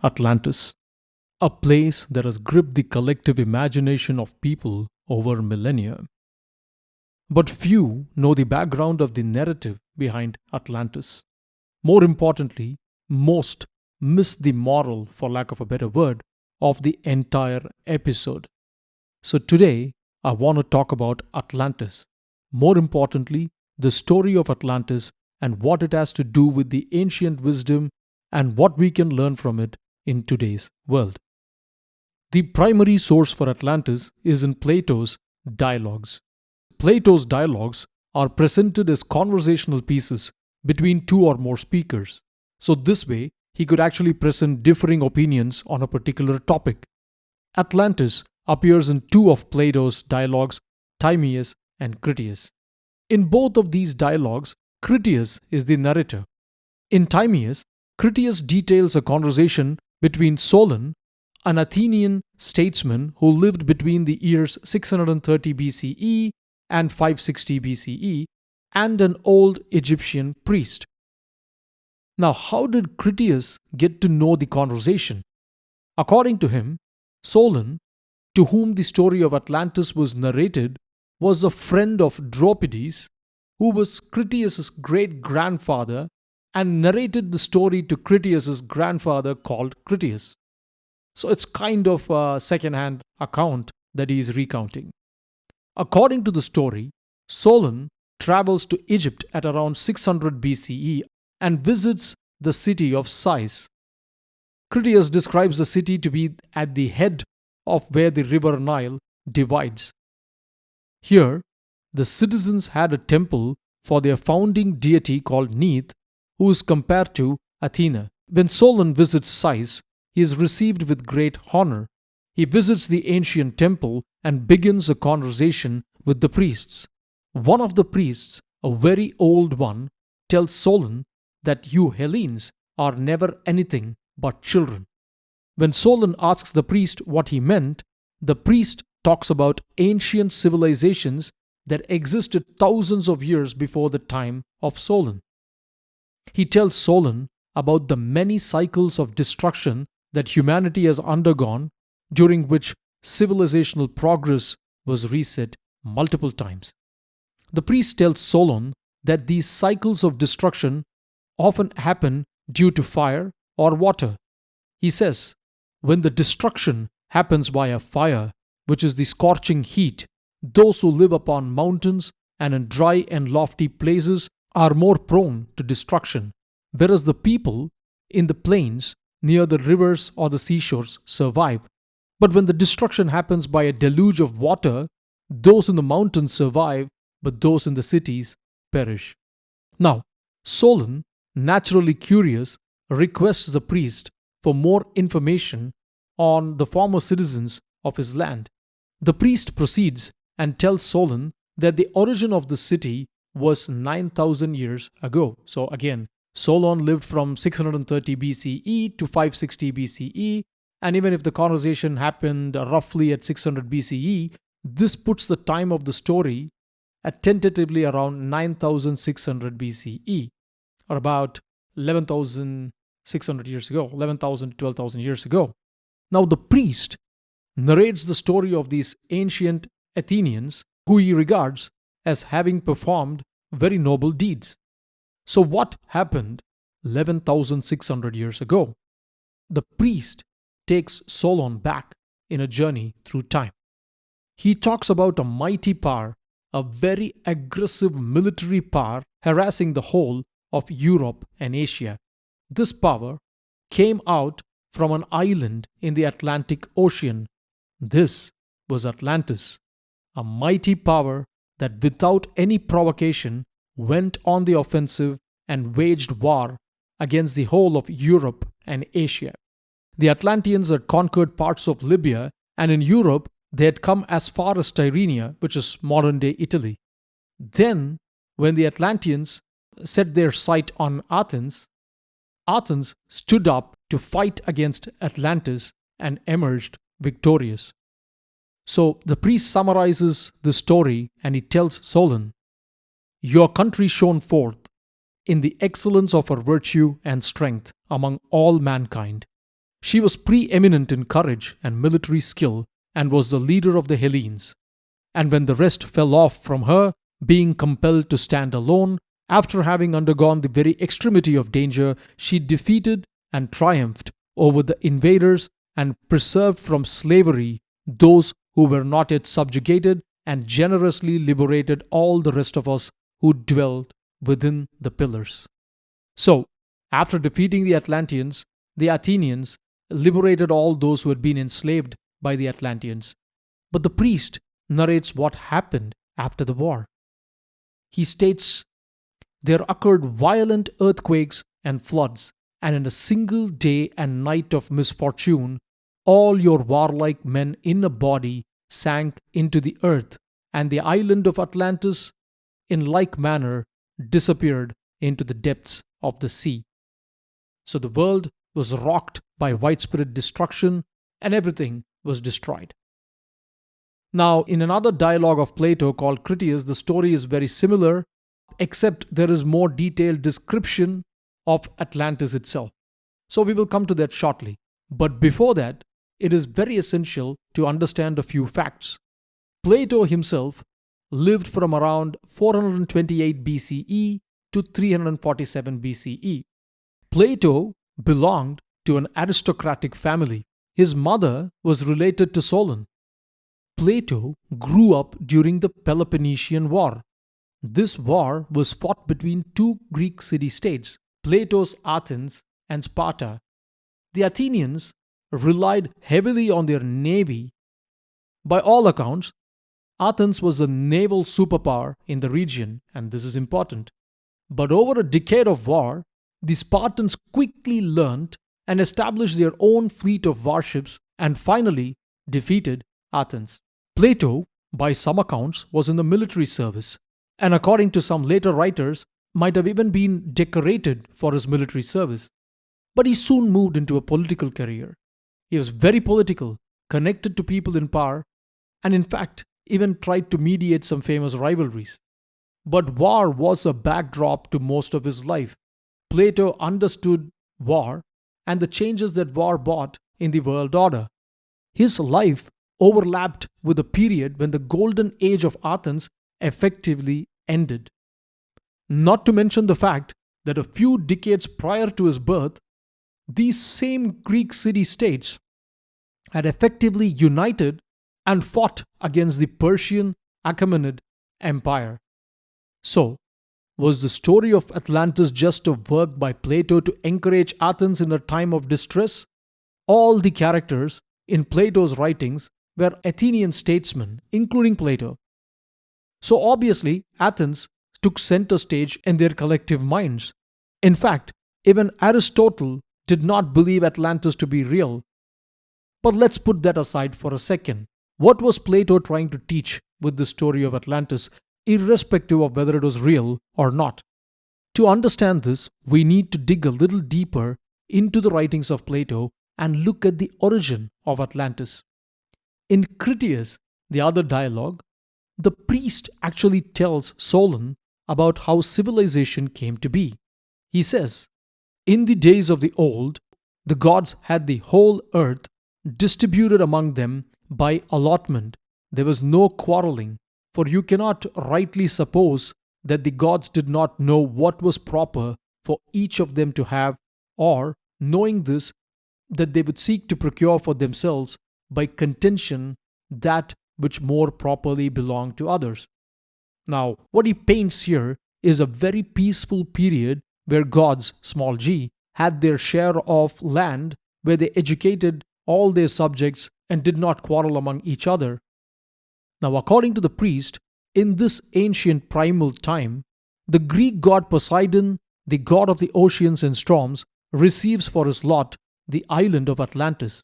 Atlantis, a place that has gripped the collective imagination of people over millennia. But few know the background of the narrative behind Atlantis. More importantly, most miss the moral, for lack of a better word, of the entire episode. So today, I want to talk about Atlantis. More importantly, the story of Atlantis and what it has to do with the ancient wisdom and what we can learn from it in today's world. The primary source for Atlantis is in Plato's dialogues. Plato's dialogues are presented as conversational pieces between two or more speakers. So, this way, he could actually present differing opinions on a particular topic. Atlantis appears in two of Plato's dialogues, Timaeus and Critias. In both of these dialogues, Critias is the narrator. In Timaeus, Critias details a conversation between Solon, an Athenian statesman who lived between the years 630 BCE and 560 BCE, and an old Egyptian priest. Now, how did Critias get to know the conversation? According to him, Solon, to whom the story of Atlantis was narrated, was a friend of Draupadi's, who was Critias's great-grandfather, and narrated the story to Critias's grandfather called Critias. So it's kind of a second-hand account that he is recounting. According to the story, Solon travels to Egypt at around 600 BCE and visits the city of Sais. Critias describes the city to be at the head of where the river Nile divides. Here, the citizens had a temple for their founding deity called Neith, who is compared to Athena. When Solon visits Sais, he is received with great honor. He visits the ancient temple and begins a conversation with the priests. One of the priests, a very old one, tells Solon that you Hellenes are never anything but children. When Solon asks the priest what he meant, the priest talks about ancient civilizations that existed thousands of years before the time of Solon. He tells Solon about the many cycles of destruction that humanity has undergone, during which civilizational progress was reset multiple times. The priest tells Solon that these cycles of destruction often happen due to fire or water. He says, when the destruction happens by a fire, which is the scorching heat, those who live upon mountains and in dry and lofty places are more prone to destruction, whereas the people in the plains near the rivers or the seashores survive. But when the destruction happens by a deluge of water, those in the mountains survive, but those in the cities perish. Now, Solon, naturally curious, requests the priest for more information on the former citizens of his land. The priest proceeds and tells Solon that the origin of the city was 9,000 years ago. So again, Solon lived from 630 BCE to 560 BCE, and even if the conversation happened roughly at 600 BCE, this puts the time of the story at tentatively around 9,600 BCE, or about 11,600 years ago, 11,000 to 12,000 years ago. Now the priest narrates the story of these ancient Athenians who he regards as having performed very noble deeds. So what happened 11,600 years ago? The priest takes Solon back in a journey through time. He talks about a mighty power, a very aggressive military power harassing the whole of Europe and Asia. This power came out from an island in the Atlantic Ocean. This was Atlantis, a mighty power that without any provocation went on the offensive and waged war against the whole of Europe and Asia. The Atlanteans had conquered parts of Libya, and in Europe they had come as far as Tyrrhenia, which is modern-day Italy. Then, when the Atlanteans set their sight on Athens, Athens stood up to fight against Atlantis and emerged victorious. So the priest summarizes the story and he tells Solon, "Your country shone forth in the excellence of her virtue and strength among all mankind. She was preeminent in courage and military skill and was the leader of the Hellenes. And when the rest fell off from her, being compelled to stand alone, after having undergone the very extremity of danger, she defeated and triumphed over the invaders and preserved from slavery those who were not yet subjugated and generously liberated all the rest of us who dwelt within the pillars. So, after defeating the Atlanteans, the Athenians liberated all those who had been enslaved by the Atlanteans. But the priest narrates what happened after the war. He states, "There occurred violent earthquakes and floods, and in a single day and night of misfortune, all your warlike men in a body sank into the earth, and the island of Atlantis, in like manner, disappeared into the depths of the sea." So the world was rocked by widespread destruction, and everything was destroyed. Now, in another dialogue of Plato called Critias, the story is very similar, except there is more detailed description of Atlantis itself. So we will come to that shortly. But before that, it is very essential to understand a few facts. Plato himself lived from around 428 BCE to 347 BCE. Plato belonged to an aristocratic family. His mother was related to Solon. Plato grew up during the Peloponnesian War. This war was fought between two Greek city-states, Plato's Athens and Sparta. The Athenians relied heavily on their navy. By all accounts, Athens was a naval superpower in the region, and this is important. But over a decade of war, the Spartans quickly learned and established their own fleet of warships and finally defeated Athens. Plato, by some accounts, was in the military service, and according to some later writers, might have even been decorated for his military service. But he soon moved into a political career. He was very political, connected to people in power, and in fact, even tried to mediate some famous rivalries. But war was a backdrop to most of his life. Plato understood war and the changes that war brought in the world order. His life overlapped with a period when the golden age of Athens effectively ended. Not to mention the fact that a few decades prior to his birth, these same Greek city-states had effectively united and fought against the Persian Achaemenid Empire. So, was the story of Atlantis just a work by Plato to encourage Athens in a time of distress? All the characters in Plato's writings were Athenian statesmen, including Plato. So obviously, Athens took center stage in their collective minds. In fact, even Aristotle did not believe Atlantis to be real. But let's put that aside for a second. What was Plato trying to teach with the story of Atlantis, irrespective of whether it was real or not? To understand this, we need to dig a little deeper into the writings of Plato and look at the origin of Atlantis. In Critias, the other dialogue, the priest actually tells Solon about how civilization came to be. He says, "In the days of the old, the gods had the whole earth distributed among them by allotment. There was no quarreling, for you cannot rightly suppose that the gods did not know what was proper for each of them to have, or, knowing this, that they would seek to procure for themselves by contention that which more properly belonged to others." Now, what he paints here is a very peaceful period where gods, small g, had their share of land, where they educated all their subjects and did not quarrel among each other. Now, according to the priest, in this ancient primal time, the Greek god Poseidon, the god of the oceans and storms, receives for his lot the island of Atlantis.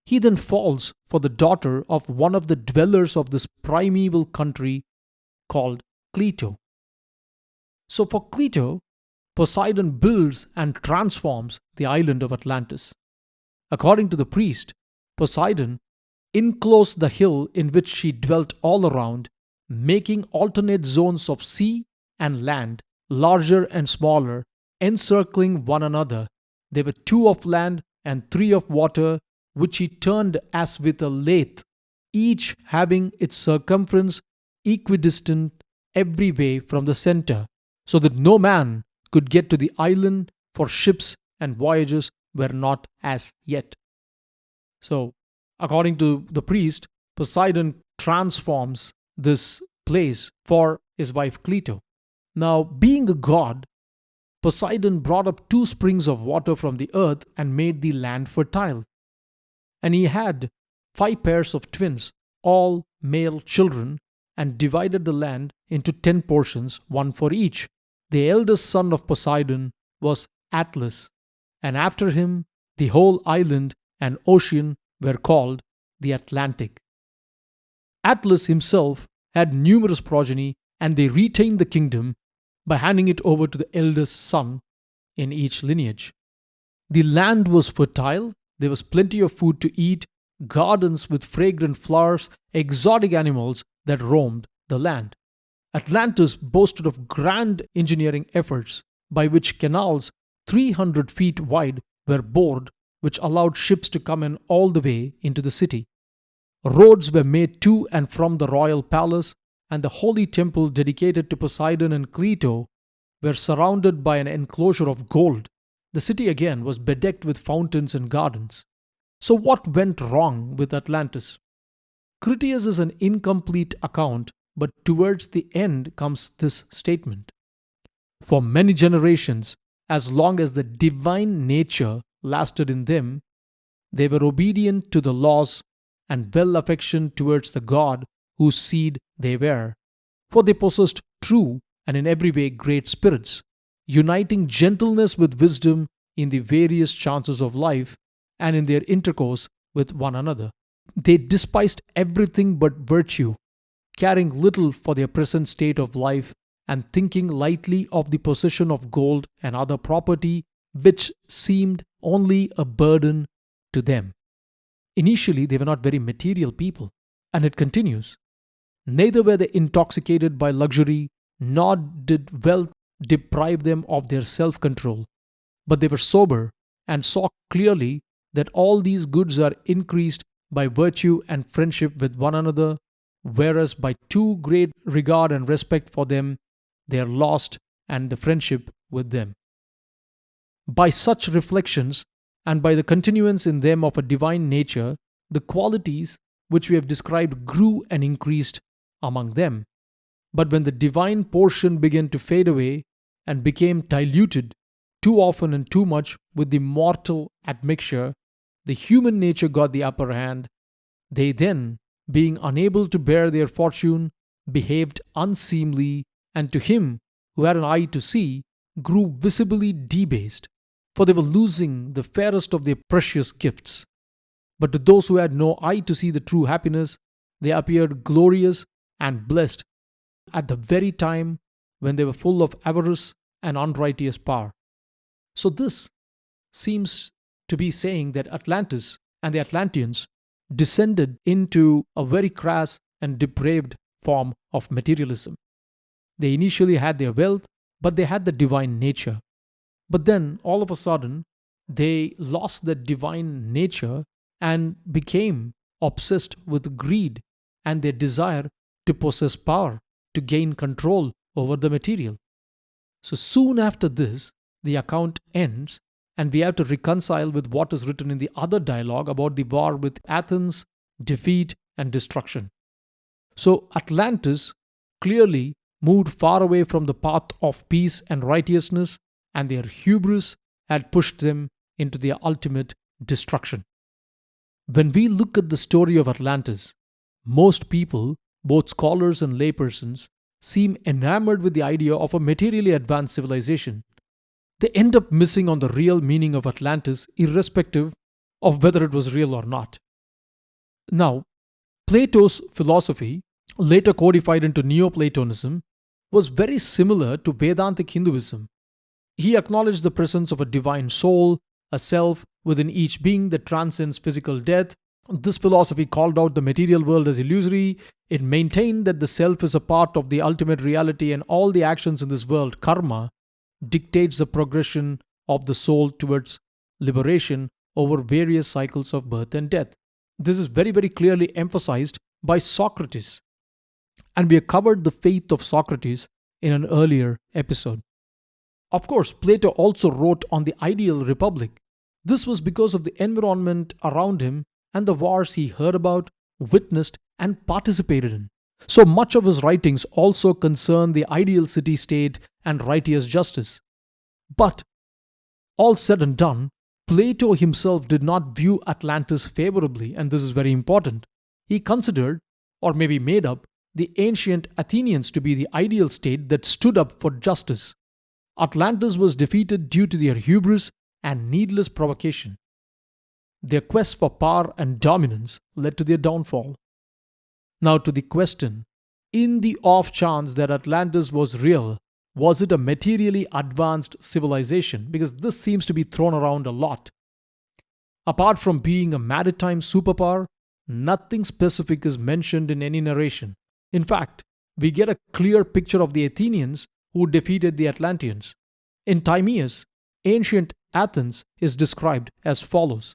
He then falls for the daughter of one of the dwellers of this primeval country called Cleito. So for Cleito, Poseidon builds and transforms the island of Atlantis. According to the priest, Poseidon enclosed the hill in which she dwelt all around, making alternate zones of sea and land, larger and smaller, encircling one another. There were two of land, and 3 of water, which he turned as with a lathe, each having its circumference equidistant every way from the center, so that no man could get to the island, for ships and voyages were not as yet. So, according to the priest, Poseidon transforms this place for his wife Cleito. Now, being a god, Poseidon brought up 2 springs of water from the earth and made the land fertile. And he had 5 pairs of twins, all male children, and divided the land into 10 portions, one for each. The eldest son of Poseidon was Atlas, and after him the whole island and ocean were called the Atlantic. Atlas himself had numerous progeny, and they retained the kingdom by handing it over to the eldest son in each lineage. The land was fertile, there was plenty of food to eat, gardens with fragrant flowers, exotic animals that roamed the land. Atlantis boasted of grand engineering efforts by which canals 300 feet wide were bored, which allowed ships to come in all the way into the city. Roads were made to and from the royal palace, and the holy temple dedicated to Poseidon and Cleito were surrounded by an enclosure of gold. The city again was bedecked with fountains and gardens. So what went wrong with Atlantis? Critias is an incomplete account, but towards the end comes this statement. For many generations, as long as the divine nature lasted in them, they were obedient to the laws and well affectioned towards the God whose seed they were. For they possessed true and in every way great spirits, uniting gentleness with wisdom in the various chances of life and in their intercourse with one another. They despised everything but virtue, caring little for their present state of life and thinking lightly of the possession of gold and other property which seemed only a burden to them. Initially, they were not very material people, and it continues. Neither were they intoxicated by luxury, nor did wealth deprive them of their self-control, but they were sober and saw clearly that all these goods are increased by virtue and friendship with one another, whereas by too great regard and respect for them, they are lost and the friendship with them. By such reflections, and by the continuance in them of a divine nature, the qualities which we have described grew and increased among them. But when the divine portion began to fade away and became diluted too often and too much with the mortal admixture, the human nature got the upper hand. They then, being unable to bear their fortune, behaved unseemly, and to him who had an eye to see, grew visibly debased, for they were losing the fairest of their precious gifts. But to those who had no eye to see the true happiness, they appeared glorious and blessed at the very time when they were full of avarice and unrighteous power. So this seems to be saying that Atlantis and the Atlanteans descended into a very crass and depraved form of materialism. They initially had their wealth, but they had the divine nature. But then, all of a sudden, they lost that divine nature and became obsessed with greed and their desire to possess power, to gain control over the material. So soon after this, the account ends, and we have to reconcile with what is written in the other dialogue about the war with Athens, defeat, and destruction. So Atlantis clearly moved far away from the path of peace and righteousness, and their hubris had pushed them into their ultimate destruction. When we look at the story of Atlantis, most people, both scholars and laypersons, seem enamored with the idea of a materially advanced civilization. They end up missing on the real meaning of Atlantis, irrespective of whether it was real or not. Now, Plato's philosophy, later codified into Neoplatonism, was very similar to Vedantic Hinduism. He acknowledged the presence of a divine soul, a self within each being that transcends physical death. This philosophy called out the material world as illusory. It maintained that the self is a part of the ultimate reality, and all the actions in this world, karma, dictates the progression of the soul towards liberation over various cycles of birth and death. This is very, very clearly emphasized by Socrates. And we have covered the faith of Socrates in an earlier episode. Of course, Plato also wrote on the ideal republic. This was because of the environment around him and the wars he heard about, witnessed, and participated in. So much of his writings also concern the ideal city state and righteous justice. But, all said and done, Plato himself did not view Atlantis favorably, and this is very important. He considered, or maybe made up, the ancient Athenians to be the ideal state that stood up for justice. Atlantis was defeated due to their hubris and needless provocation. Their quest for power and dominance led to their downfall. Now to the question, in the off chance that Atlantis was real, was it a materially advanced civilization? Because this seems to be thrown around a lot. Apart from being a maritime superpower, nothing specific is mentioned in any narration. In fact, we get a clear picture of the Athenians who defeated the Atlanteans. In Timaeus, ancient Athens is described as follows.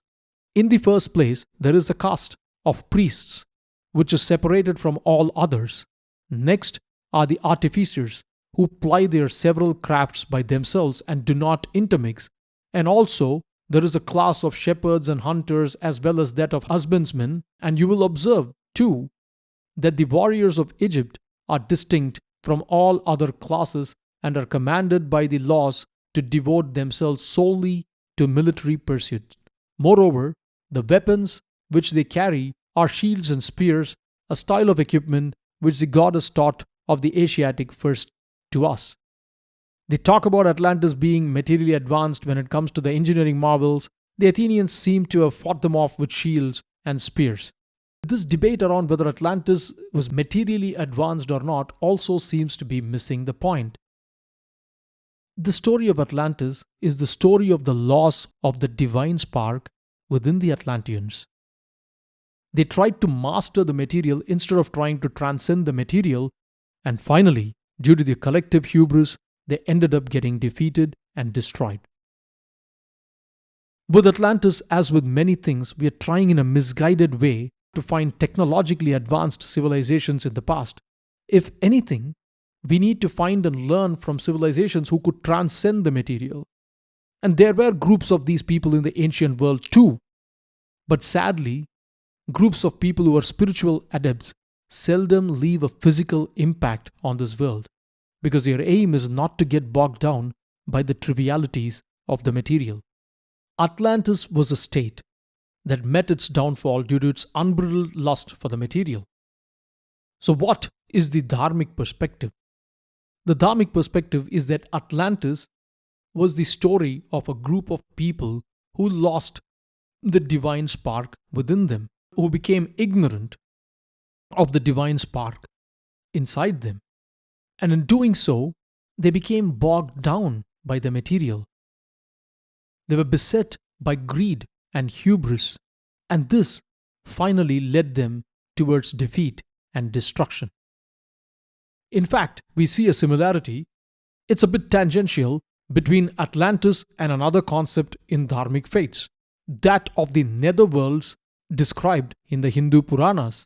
In the first place, there is a caste of priests, which is separated from all others. Next are the artificers, who ply their several crafts by themselves and do not intermix. And also, there is a class of shepherds and hunters as well as that of husbandmen. And you will observe, too, that the warriors of Egypt are distinct from all other classes and are commanded by the laws to devote themselves solely to military pursuits. Moreover, the weapons which they carry are shields and spears, a style of equipment which the goddess taught of the Asiatic first to us. They talk about Atlantis being materially advanced when it comes to the engineering marvels. The Athenians seem to have fought them off with shields and spears. This debate around whether Atlantis was materially advanced or not also seems to be missing the point. The story of Atlantis is the story of the loss of the divine spark within the Atlanteans. They tried to master the material instead of trying to transcend the material, and finally, due to their collective hubris, they ended up getting defeated and destroyed. With Atlantis, as with many things, we are trying in a misguided way to find technologically advanced civilizations in the past. If anything, we need to find and learn from civilizations who could transcend the material. And there were groups of these people in the ancient world too. But sadly, groups of people who are spiritual adepts seldom leave a physical impact on this world, because their aim is not to get bogged down by the trivialities of the material. Atlantis was a state that met its downfall due to its unbridled lust for the material. So what is the Dharmic perspective? The Dharmic perspective is that Atlantis was the story of a group of people who lost the divine spark within them, who became ignorant of the divine spark inside them. And in doing so, they became bogged down by the material. They were beset by greed and hubris, and this finally led them towards defeat and destruction. In fact, we see a similarity, it's a bit tangential, between Atlantis and another concept in Dharmic faiths, that of the netherworlds described in the Hindu Puranas.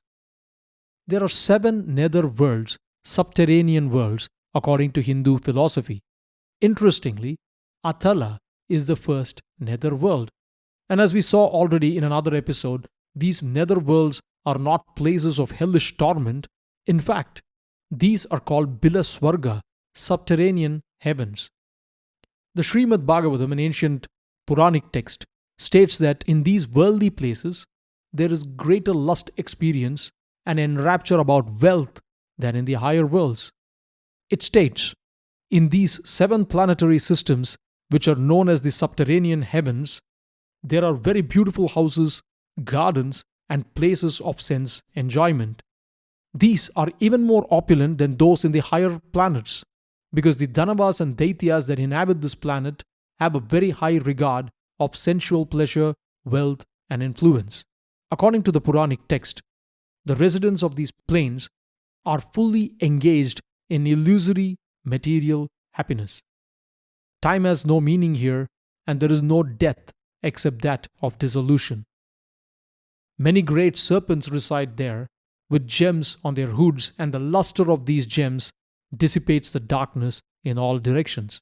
There are 7 nether worlds, subterranean worlds, according to Hindu philosophy. Interestingly, Atala is the first nether world. And as we saw already in another episode, these nether worlds are not places of hellish torment. In fact, these are called Bilaswarga, subterranean heavens. The Srimad Bhagavatam, an ancient Puranic text, states that in these worldly places, there is greater lust experience and enrapture about wealth than in the higher worlds. It states, in these 7 planetary systems, which are known as the subterranean heavens, there are very beautiful houses, gardens, and places of sense enjoyment. These are even more opulent than those in the higher planets, because the Dhanavas and Daityas that inhabit this planet have a very high regard of sensual pleasure, wealth, and influence. According to the Puranic text, the residents of these planes are fully engaged in illusory material happiness. Time has no meaning here, and there is no death except that of dissolution. Many great serpents reside there, with gems on their hoods, and the luster of these gems dissipates the darkness in all directions.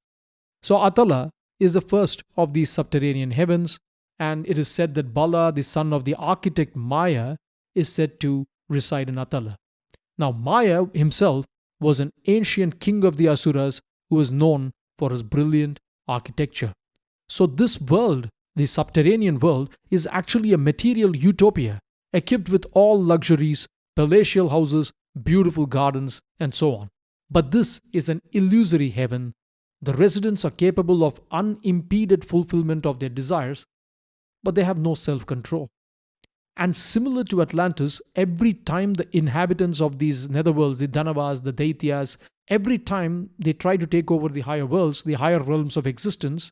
So, Atala is the first of these subterranean heavens, and it is said that Bala, the son of the architect Maya, is said to reside in Atala. Now, Maya himself was an ancient king of the Asuras who was known for his brilliant architecture. So, this world, the subterranean world, is actually a material utopia, equipped with all luxuries, palatial houses, beautiful gardens, and so on. But this is an illusory heaven. The residents are capable of unimpeded fulfillment of their desires, but they have no self control. And similar to Atlantis, every time the inhabitants of these netherworlds, the Danavas, the Daityas, every time they try to take over the higher worlds, the higher realms of existence,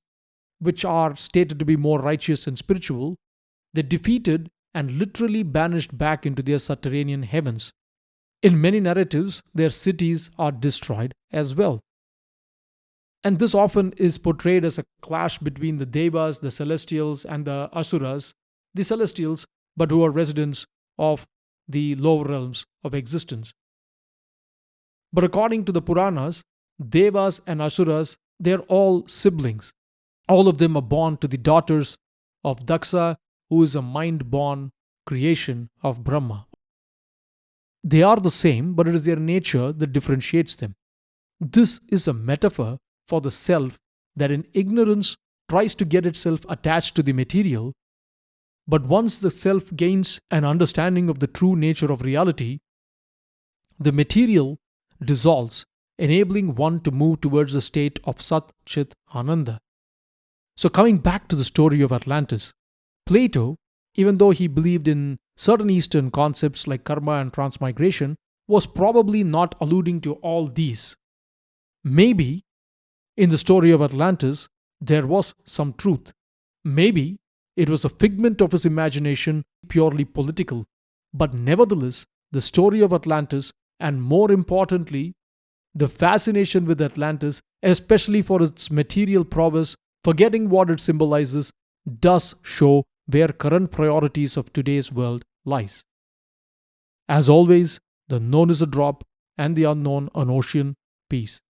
which are stated to be more righteous and spiritual, they're defeated and literally banished back into their subterranean heavens. In many narratives, their cities are destroyed as well. And this often is portrayed as a clash between the Devas, the Celestials, and the Asuras, the Celestials, but who are residents of the lower realms of existence. But according to the Puranas, Devas and Asuras, they're all siblings. All of them are born to the daughters of Daksa, who is a mind-born creation of Brahma. They are the same, but it is their nature that differentiates them. This is a metaphor for the self that in ignorance tries to get itself attached to the material, but once the self gains an understanding of the true nature of reality, the material dissolves, enabling one to move towards the state of Sat Chit Ananda. So, coming back to the story of Atlantis, Plato, even though he believed in certain Eastern concepts like karma and transmigration, was probably not alluding to all these. Maybe in the story of Atlantis, there was some truth. Maybe it was a figment of his imagination, purely political. But nevertheless, the story of Atlantis, and more importantly, the fascination with Atlantis, especially for its material prowess, forgetting what it symbolizes, does show where current priorities of today's world lies. As always, the known is a drop and the unknown an ocean. Peace.